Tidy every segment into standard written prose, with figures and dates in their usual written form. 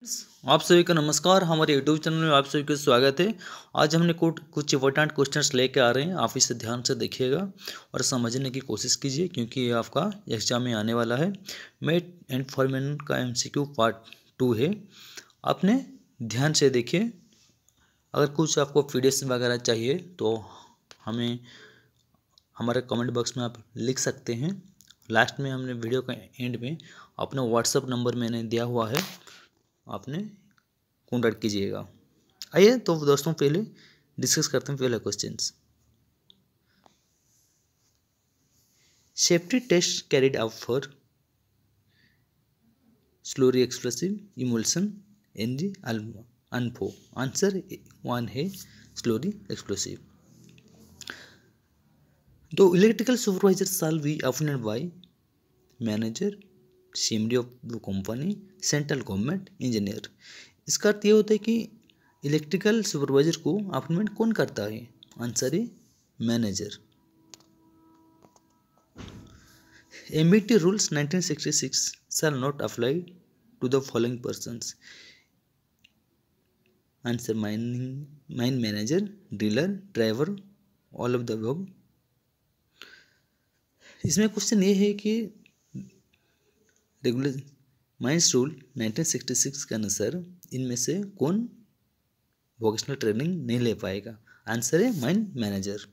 आप सभी का नमस्कार। हमारे यूट्यूब चैनल में आप सभी का स्वागत है। आज हमने कुछ इंपॉर्टेंट क्वेश्चंस लेके आ रहे हैं। आप इसे ध्यान से देखिएगा और समझने की कोशिश कीजिए, क्योंकि ये आपका एग्जाम में आने वाला है। मेट एंड फॉरमैन का MCQ पार्ट 2 है। आपने ध्यान से देखिए। अगर कुछ आपको PDF वगैरह चाहिए तो हमें हमारे कमेंट बॉक्स में आप लिख सकते हैं। लास्ट में हमने वीडियो का एंड में अपना व्हाट्सअप नंबर मैंने दिया हुआ है, आपने कॉन्टैक्ट कीजिएगा। आइए तो दोस्तों पहले डिस्कस करते हैं पहला questions. Safety test carried out for slurry explosive emulsion N G ANFO. Answer 1 है slurry explosive. The electrical supervisor shall be appointed by manager, CMD of the company, central government engineer. इसका अर्थ ये होता है कि इलेक्ट्रिकल सुपरवाइजर को appointment कौन करता है? आंसर है manager. MBT rules 1966 shall not apply to the following persons. Answer mine manager, dealer, driver, all of the above. इसमें क्वेश्चन ये है कि रेगुलर माइंस रूल 1966 के अनुसार इनमें से कौन वोकेशनल ट्रेनिंग नहीं ले पाएगा? आंसर है mine manager.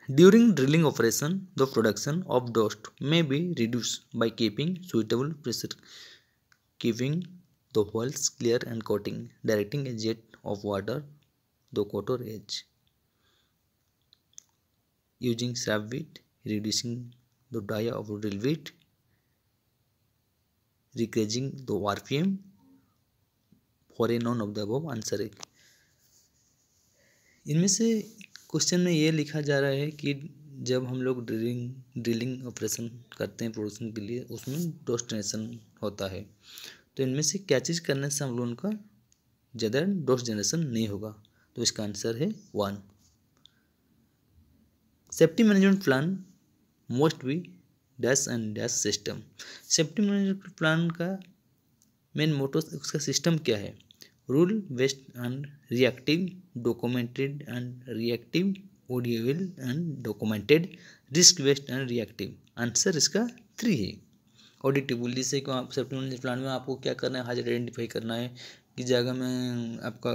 During drilling operation the production of dust may be reduced by keeping suitable pressure, keeping the holes clear and coating, directing a jet of water the cutter edge, using shrap bit, reducing the dia of drill bit, decreasing the RPM, for a none of the above। Answer है इनमें से question में ये लिखा जा रहा है कि जब हम लोग ड्रिलिंग ऑपरेशन करते हैं प्रोडक्शन के लिए, उसमें डस्ट जनरेशन होता है। तो इनमें से क्या चीज़ करने से हम लोगों का ज़्यादा डस्ट जनरेशन नहीं होगा? तो इसका आंसर है 1। Safety management plan must be dash and dash system. Safety management plan का मेन मोटो, उसका सिस्टम क्या है? Rule based and reactive, documented and reactive, auditable and documented, risk based and reactive. Answer इसका 3 है ऑडिटिव। जैसे कि आप सेफ्टी मैनेजमेंट प्लान में आपको क्या करना है? हाजिर आइडेंटिफाई करना है कि जगह में आपका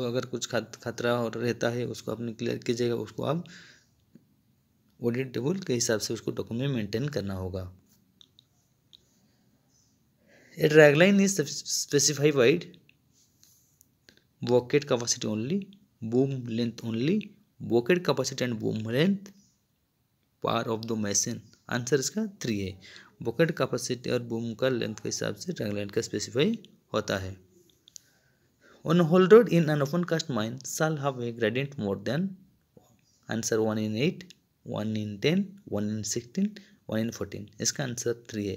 अगर कुछ खतरा रहता है उसको आपने क्लियर कीजिएगा, उसको आप ऑडिट टेबल के हिसाब से उसको डॉक्यूमेंट मेंटेन करना होगा। A dragline is specified bucket capacity only, boom length only, bucket capacity and boom length, power of the machine. Answer इसका 3 है। बकेट कैपेसिटी और बूम का लेंथ के हिसाब से ड्रैगलाइन का स्पेसिफाई होता है। On haul road in an open cast mine shall have a gradient more than. Answer 1 in 8, 1 in 10, 1 in 16, 1 in 14। इसका आंसर 3 है।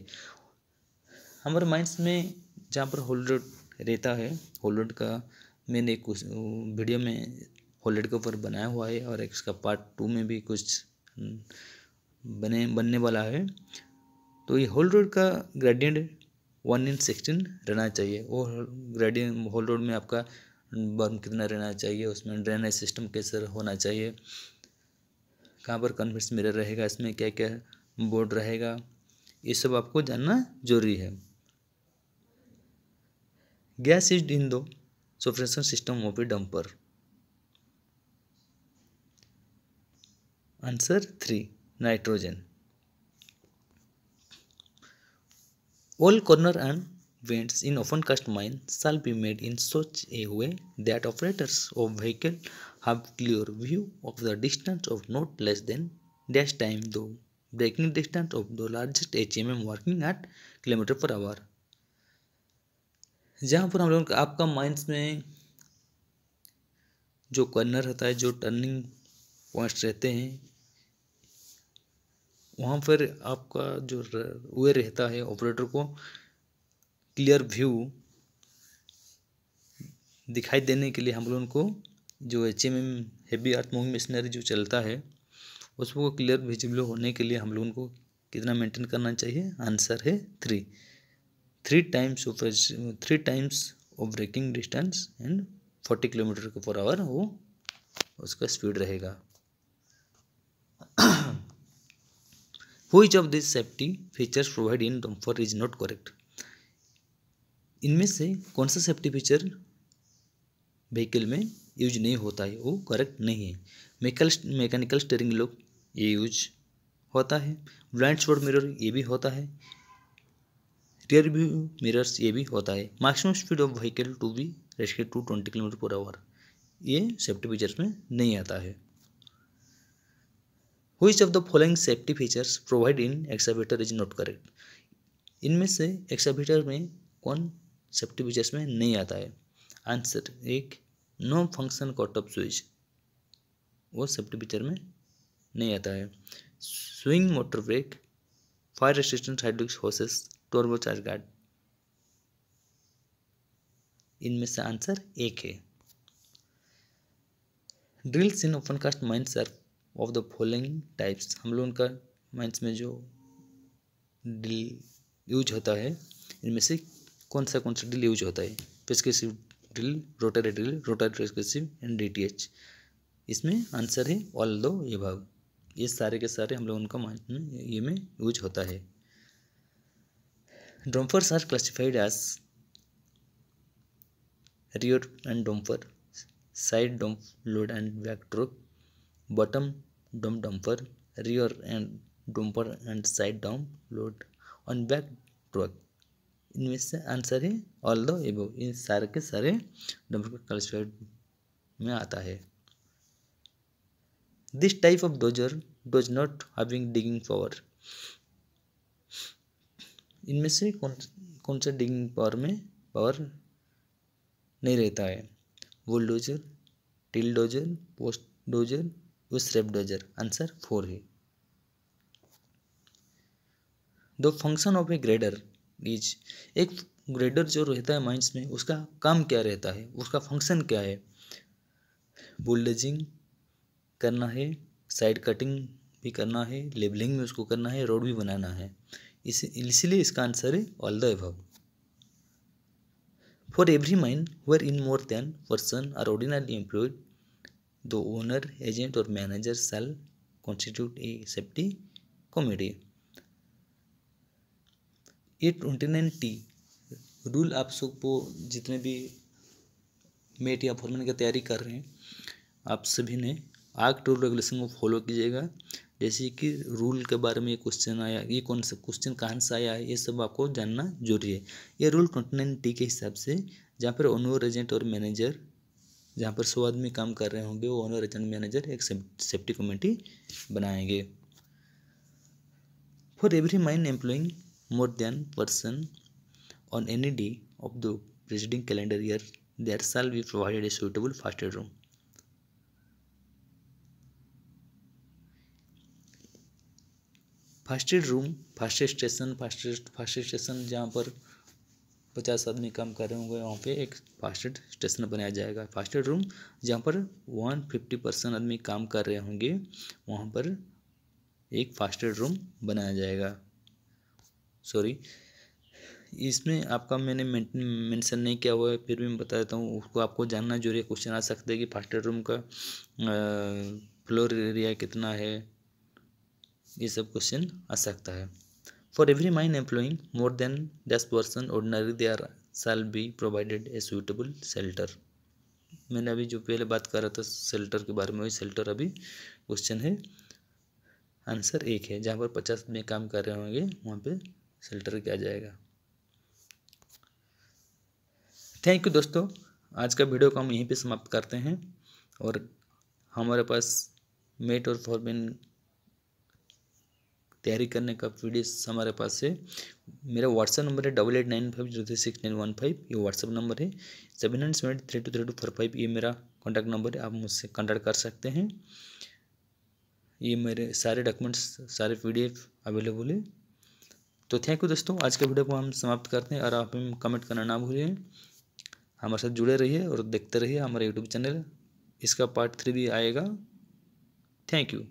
हमारे माइंस में जहाँ पर होल रोड रहता है, होल रोड का मैंने कुछ वीडियो में होल रोड के ऊपर बनाया हुआ है, और इसका पार्ट 2 में भी कुछ बनने वाला है। तो ये होल रोड का ग्रेडियंट 1 in 16 रहना चाहिए। वो ग्रेडियंट होल रोड में आपका बर्न कितना रहना चाहिए, उसमें ड्रेनेज सिस्टम कैसे होना चाहिए, कहाँ पर कन्वर्स मिरर रहेगा, इसमें क्या क्या बोर्ड रहेगा, ये सब आपको जानना जरूरी है। गैस इज इन दो suppression system of a dumper. Answer 3 nitrogen. All corner and vents in open cast mine shall be made in such a way that operators of vehicle have clear view of the distance of not less than dash time the braking distance of the largest HMM working at km/h। जहाँ पर हम लोग आपका mines में जो corner रहता है, जो टर्निंग पॉइंट्स रहते हैं, वहाँ पर आपका जो वे रहता है, ऑपरेटर को क्लियर व्यू दिखाई देने के लिए हम लोगों को जो HMM heavy earth moving machinery जो चलता है, उसको क्लियर विजिबल होने के लिए हम लोगों को कितना मेंटेन करना चाहिए? आंसर है 3। 3 times of braking distance and 40 km/h वो उसका स्पीड रहेगा। Which of these safety features provided in dumper is not correct? इनमें से कौन सा सेफ्टी फीचर व्हीकल में यूज नहीं होता है, वो करेक्ट नहीं है? मैकेनिकल स्टीयरिंग लॉक ये यूज होता है, ब्लाइंड स्पॉट मिरर ये भी होता है, रियर व्यू मिरर्स ये भी होता है, maximum speed of vehicle to be restricted to 20 km/h ये सेफ्टी फीचर्स में नहीं आता है। Which of the following safety features provided in excavator is not correct? इनमें से एक्सावेटर में कौन सेफ्टी फीचर्स में नहीं आता है? Answer 1 no function cut off switch, वो सेफ्टी फीचर में नहीं आता है। Swing motor brake, fire resistant hydraulic hoses, turbo charge guard, इनमें से आंसर 1 है। Drills in open cast mines are of the following types, हम लोगों का माइंस में जो ड्रिल यूज होता है इनमें से कौन सा ड्रिल यूज होता है? Prescriptive drill, rotary drill, rotary prescriptive and DTH। इसमें आंसर है ऑल दो एबव, ये सारे के सारे हम लोग उनका माइंस में ये में यूज होता है। Dumpers are classified as rear end dumper, side dump load and back truck, bottom dump dumper, rear end dumper and side dump load on back truck, इनमें से आंसर है ऑल द एबव, इन सारे के सारे dumper classified में आता है। This type of dozer does not having digging power, इनमें से कौन सा डिगिंग पावर में पावर नहीं रहता है? Bulldozer, till dozer, post dozer, strap dozer, answer 4 है। The function of A grader is, एक ग्रेडर जो रहता है माइंस में उसका काम क्या रहता है, उसका फंक्शन क्या है? बुलडोजिंग करना है, साइड कटिंग भी करना है, लेबलिंग में उसको करना है, रोड भी बनाना है, इसलिए इसका आंसर है all the above. For every mine where in more than person are ordinarily employed the owner, agent और manager shall constitute a safety committee. ये 29T रूल आप सबको जितने भी मेट या फॉरमैन की तैयारी कर रहे हैं आप सभी ने एक्ट रूल रेगुलेशन को फॉलो कीजिएगा। जैसे कि रूल के बारे में ये क्वेश्चन आया, ये कौन सा क्वेश्चन कहाँ से आया है, ये सब आपको जानना जरूरी है। ये रूल 29T के हिसाब से जहाँ पर ओनर, एजेंट और मैनेजर, जहाँ पर 100 आदमी काम कर रहे होंगे वो ओनर, एजेंट, मैनेजर एक सेफ्टी कमेटी बनाएंगे। For every mine employing more than person on any day of the preceding calendar year there shall be provided a suitable fast aid room। Fast aid room, fast station जहाँ पर 50 आदमी काम कर रहे होंगे वहाँ पे एक फास्ट एड स्टेशन बनाया जाएगा। फास्ट एड रूम जहाँ पर 150% आदमी काम कर रहे होंगे वहाँ पर एक फास्ट एड रूम बनाया जाएगा। सॉरी, इसमें आपका मैंने मेंशन नहीं किया हुआ है, फिर भी मैं बता देता हूँ, उसको आपको जानना जरूरी है। क्वेश्चन आ सकते हैं कि फास्ट एड रूम का फ्लोर एरिया कितना है, ये सब क्वेश्चन आ सकता है। For every mine employing more than 10 person ordinary there shall be provided a suitable shelter. मैंने अभी जो पहले बात कर रहा था शेल्टर के बारे में, वही शेल्टर अभी क्वेश्चन है। आंसर 1 है, जहाँ पर 50 में काम कर रहे होंगे वहाँ पे शेल्टर किया जाएगा। थैंक यू दोस्तों, आज का वीडियो को हम यहीं पे समाप्त करते हैं। और हमारे पास मेट और फॉरमैन तैयारी करने का पीडीएफ हमारे पास है। मेरा व्हाट्सएप नंबर है 8895036915, ये व्हाट्सएप नंबर है। 7973232425 ये मेरा कॉन्टैक्ट नंबर है, आप मुझसे कॉन्टैक्ट कर सकते हैं। ये मेरे सारे डॉक्यूमेंट्स, सारे पीडीएफ अवेलेबल है। तो थैंक यू दोस्तों, आज के वीडियो को हम समाप्त करते हैं और आप हम कमेंट करना ना भूलिए। हमारे साथ जुड़े रहिए और देखते रहिए हमारे यूट्यूब चैनल, इसका पार्ट 3 भी आएगा। Thank you.